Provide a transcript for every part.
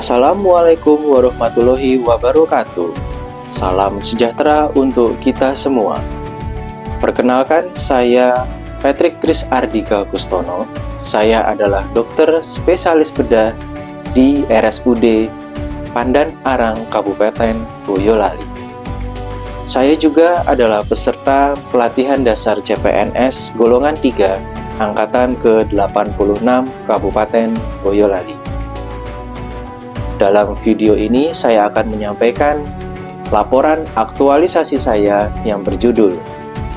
Assalamualaikum warahmatullahi wabarakatuh. Salam sejahtera untuk kita semua. Perkenalkan, saya Patrick Kris Ardika Kustono. Saya adalah dokter spesialis bedah di RSUD Pandan Arang, Kabupaten Boyolali. Saya juga adalah peserta pelatihan dasar CPNS golongan 3 angkatan ke-86 Kabupaten Boyolali. Dalam video ini saya akan menyampaikan laporan aktualisasi saya yang berjudul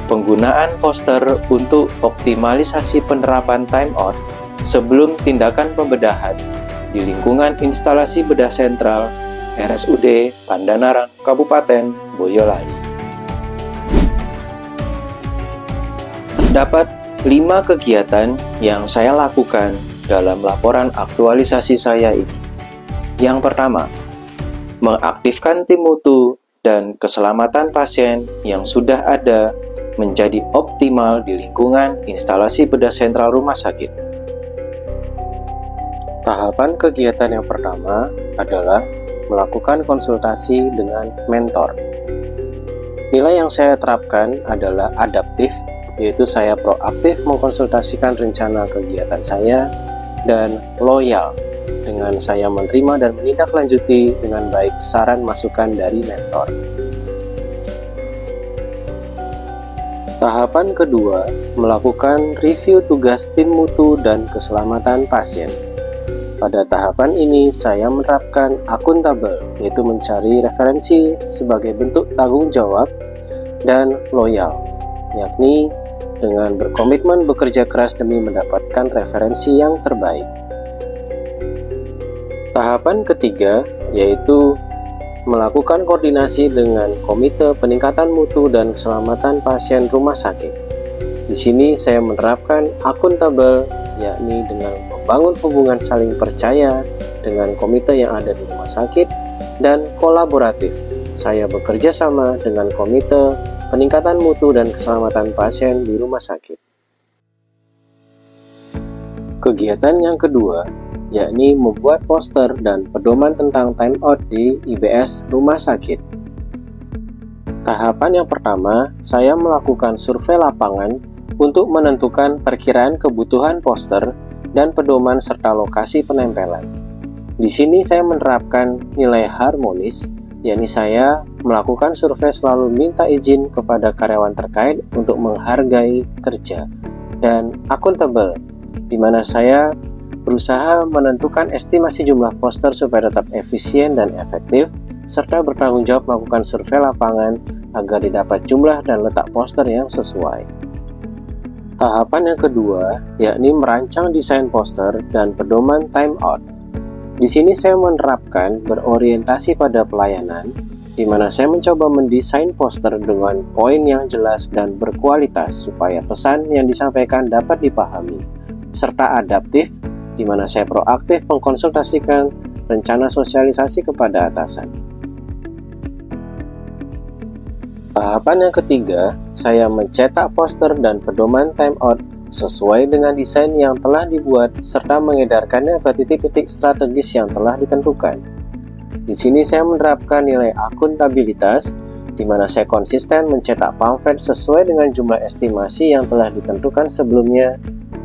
Penggunaan Poster untuk Optimalisasi Penerapan Timeout Sebelum Tindakan Pembedahan di Lingkungan Instalasi Bedah Sentral RSUD Pandan Arang, Kabupaten Boyolali. Terdapat 5 kegiatan yang saya lakukan dalam laporan aktualisasi saya ini. Yang pertama, mengaktifkan tim mutu dan keselamatan pasien yang sudah ada menjadi optimal di lingkungan instalasi bedah sentral rumah sakit. Tahapan kegiatan yang pertama adalah melakukan konsultasi dengan mentor. Nilai yang saya terapkan adalah adaptif, yaitu saya proaktif mengkonsultasikan rencana kegiatan saya, dan loyal, dengan saya menerima dan menindaklanjuti dengan baik saran masukan dari mentor. Tahapan kedua, melakukan review tugas tim mutu dan keselamatan pasien. Pada tahapan ini, saya menerapkan akuntabel, yaitu mencari referensi sebagai bentuk tanggung jawab, dan loyal, yakni dengan berkomitmen bekerja keras demi mendapatkan referensi yang terbaik. Tahapan ketiga yaitu melakukan koordinasi dengan Komite Peningkatan Mutu dan Keselamatan Pasien Rumah Sakit. Di sini saya menerapkan akuntabel, yakni dengan membangun hubungan saling percaya dengan komite yang ada di rumah sakit, dan kolaboratif. Saya bekerja sama dengan Komite Peningkatan Mutu dan Keselamatan Pasien di rumah sakit. Kegiatan yang kedua yakni membuat poster dan pedoman tentang timeout di IBS rumah sakit. Tahapan yang pertama, saya melakukan survei lapangan untuk menentukan perkiraan kebutuhan poster dan pedoman serta lokasi penempelan. Di sini saya menerapkan nilai harmonis, yakni saya melakukan survei selalu minta izin kepada karyawan terkait untuk menghargai kerja, dan akuntabel, di mana saya berusaha menentukan estimasi jumlah poster supaya tetap efisien dan efektif, serta bertanggung jawab melakukan survei lapangan agar didapat jumlah dan letak poster yang sesuai. Tahapan yang kedua, yakni merancang desain poster dan pedoman timeout. Di sini saya menerapkan berorientasi pada pelayanan, di mana saya mencoba mendesain poster dengan poin yang jelas dan berkualitas supaya pesan yang disampaikan dapat dipahami, serta adaptif, di mana saya proaktif mengkonsultasikan rencana sosialisasi kepada atasan. Tahapan yang ketiga, saya mencetak poster dan pedoman timeout sesuai dengan desain yang telah dibuat serta mengedarkannya ke titik-titik strategis yang telah ditentukan. Di sini saya menerapkan nilai akuntabilitas, di mana saya konsisten mencetak pamflet sesuai dengan jumlah estimasi yang telah ditentukan sebelumnya,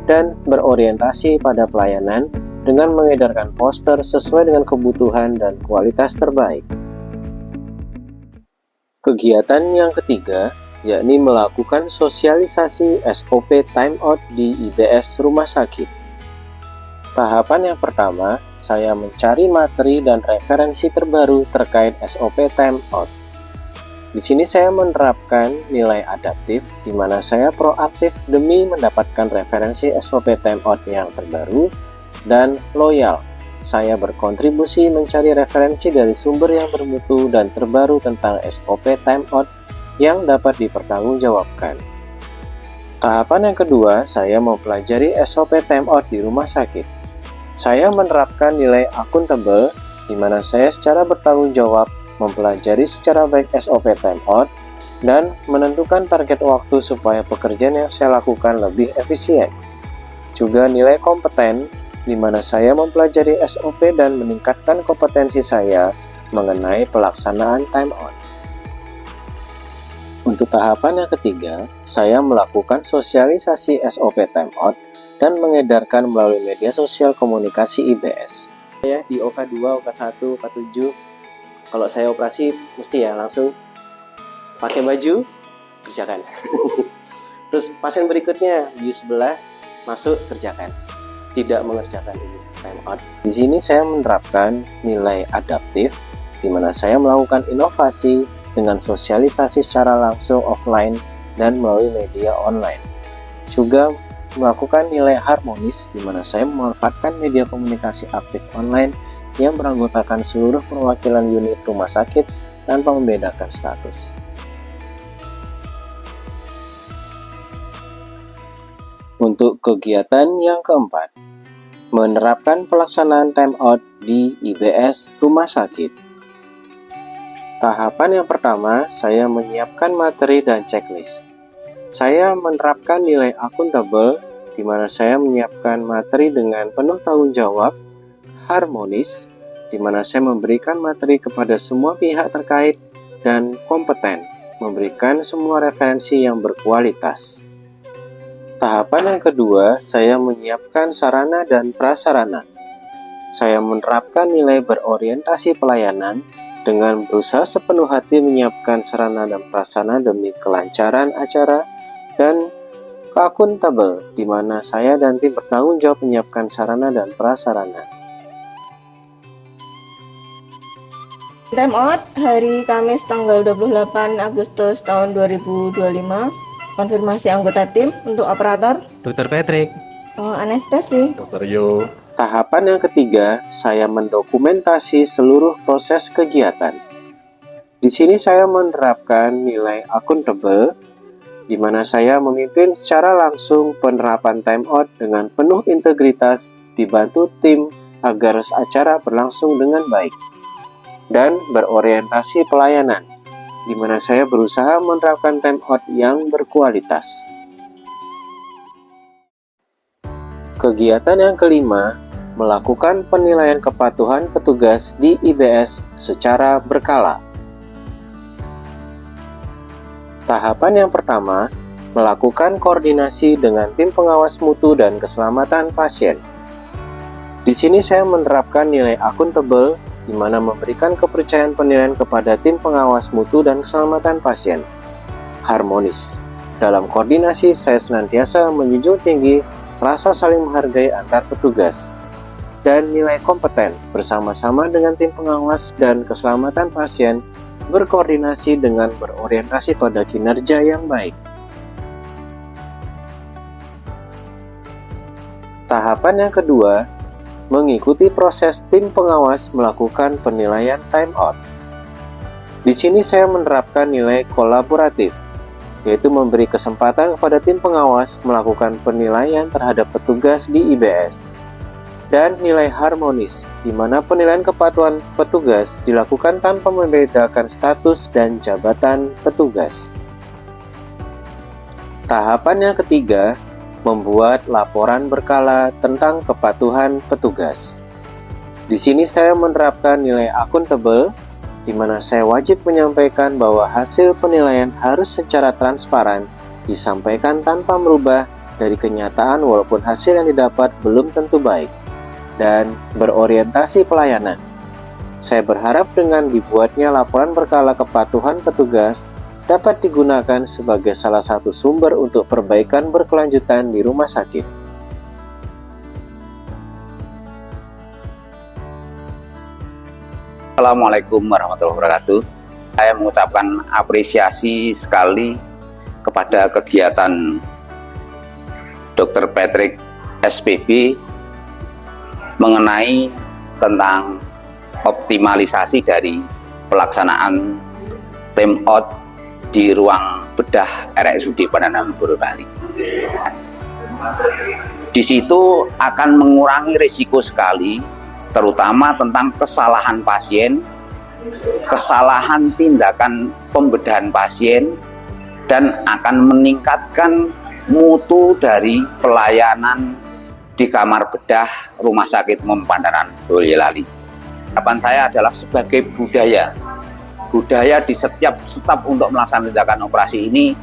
dan berorientasi pada pelayanan dengan mengedarkan poster sesuai dengan kebutuhan dan kualitas terbaik. Kegiatan yang ketiga yakni melakukan sosialisasi SOP timeout di IBS rumah sakit. Tahapan yang pertama, saya mencari materi dan referensi terbaru terkait SOP timeout. Di sini saya menerapkan nilai adaptif, di mana saya proaktif demi mendapatkan referensi SOP timeout yang terbaru, dan loyal. Saya berkontribusi mencari referensi dari sumber yang bermutu dan terbaru tentang SOP timeout yang dapat dipertanggungjawabkan. Tahapan yang kedua, saya mempelajari SOP timeout di rumah sakit. Saya menerapkan nilai akuntabel, di mana saya secara bertanggung jawab mempelajari secara baik SOP timeout dan menentukan target waktu supaya pekerjaan yang saya lakukan lebih efisien. Juga nilai kompeten, di mana saya mempelajari SOP dan meningkatkan kompetensi saya mengenai pelaksanaan timeout. Untuk tahapan yang ketiga, saya melakukan sosialisasi SOP timeout dan mengedarkan melalui media sosial komunikasi IBS. Saya di OK2, OK1, OK7, kalau saya operasi mesti ya langsung pakai baju, kerjakan. Terus pasien berikutnya di sebelah masuk, kerjakan. Tidak mengerjakan ini timeout. Di sini saya menerapkan nilai adaptif, di mana saya melakukan inovasi dengan sosialisasi secara langsung offline dan melalui media online. Juga melakukan nilai harmonis, di mana saya memanfaatkan media komunikasi aktif online yang beranggotakan seluruh perwakilan unit rumah sakit tanpa membedakan status. Untuk kegiatan yang keempat, menerapkan pelaksanaan timeout di IBS rumah sakit. Tahapan yang pertama, saya menyiapkan materi dan checklist. Saya menerapkan nilai akuntabel, di mana saya menyiapkan materi dengan penuh tanggung jawab, harmonis, di mana saya memberikan materi kepada semua pihak terkait dan kompeten, memberikan semua referensi yang berkualitas. Tahapan yang kedua, saya menyiapkan sarana dan prasarana. Saya menerapkan nilai berorientasi pelayanan dengan berusaha sepenuh hati menyiapkan sarana dan prasarana demi kelancaran acara dan akuntabel, di mana saya dan tim bertanggung jawab menyiapkan sarana dan prasarana. Timeout hari Kamis tanggal 28 Agustus tahun 2025. Konfirmasi anggota tim untuk operator Dr. Patrick, anestesi Dr. Yo. Tahapan yang ketiga, saya mendokumentasi seluruh proses kegiatan. Di sini saya menerapkan nilai akuntabel, di mana saya memimpin secara langsung penerapan timeout dengan penuh integritas, dibantu tim agar acara berlangsung dengan baik, dan berorientasi pelayanan, di mana saya berusaha menerapkan timeout yang berkualitas. Kegiatan yang kelima, melakukan penilaian kepatuhan petugas di IBS secara berkala. Tahapan yang pertama, melakukan koordinasi dengan tim pengawas mutu dan keselamatan pasien. Di sini saya menerapkan nilai akuntabel, di mana memberikan kepercayaan penilaian kepada tim pengawas mutu dan keselamatan pasien. Harmonis. Dalam koordinasi, saya senantiasa menjunjung tinggi rasa saling menghargai antar petugas dan nilai kompeten bersama-sama dengan tim pengawas dan keselamatan pasien, berkoordinasi dengan berorientasi pada kinerja yang baik. Tahapan yang kedua, mengikuti proses tim pengawas melakukan penilaian timeout. Di sini saya menerapkan nilai kolaboratif, yaitu memberi kesempatan kepada tim pengawas melakukan penilaian terhadap petugas di IBS, dan nilai harmonis, di mana penilaian kepatuhan petugas dilakukan tanpa membedakan status dan jabatan petugas. Tahapan yang ketiga, membuat laporan berkala tentang kepatuhan petugas. Di sini saya menerapkan nilai akuntabel, di mana saya wajib menyampaikan bahwa hasil penilaian harus secara transparan disampaikan tanpa merubah dari kenyataan walaupun hasil yang didapat belum tentu baik, dan berorientasi pelayanan. Saya berharap dengan dibuatnya laporan berkala kepatuhan petugas dapat digunakan sebagai salah satu sumber untuk perbaikan berkelanjutan di rumah sakit. Assalamualaikum warahmatullahi wabarakatuh. Saya mengucapkan apresiasi sekali kepada kegiatan Dr. Patrick SPB mengenai tentang optimalisasi dari pelaksanaan timeout di ruang bedah RSUD Pandangan Boyolali. Di situ akan mengurangi risiko sekali, terutama tentang kesalahan pasien, kesalahan tindakan pembedahan pasien, dan akan meningkatkan mutu dari pelayanan di kamar bedah Rumah Sakit Umum Pandaran Boyolali. Harapan saya adalah sebagai budaya di setiap staf untuk melaksanakan tindakan operasi ini,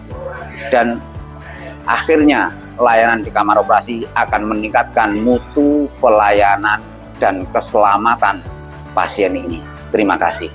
dan akhirnya layanan di kamar operasi akan meningkatkan mutu pelayanan dan keselamatan pasien ini. Terima kasih.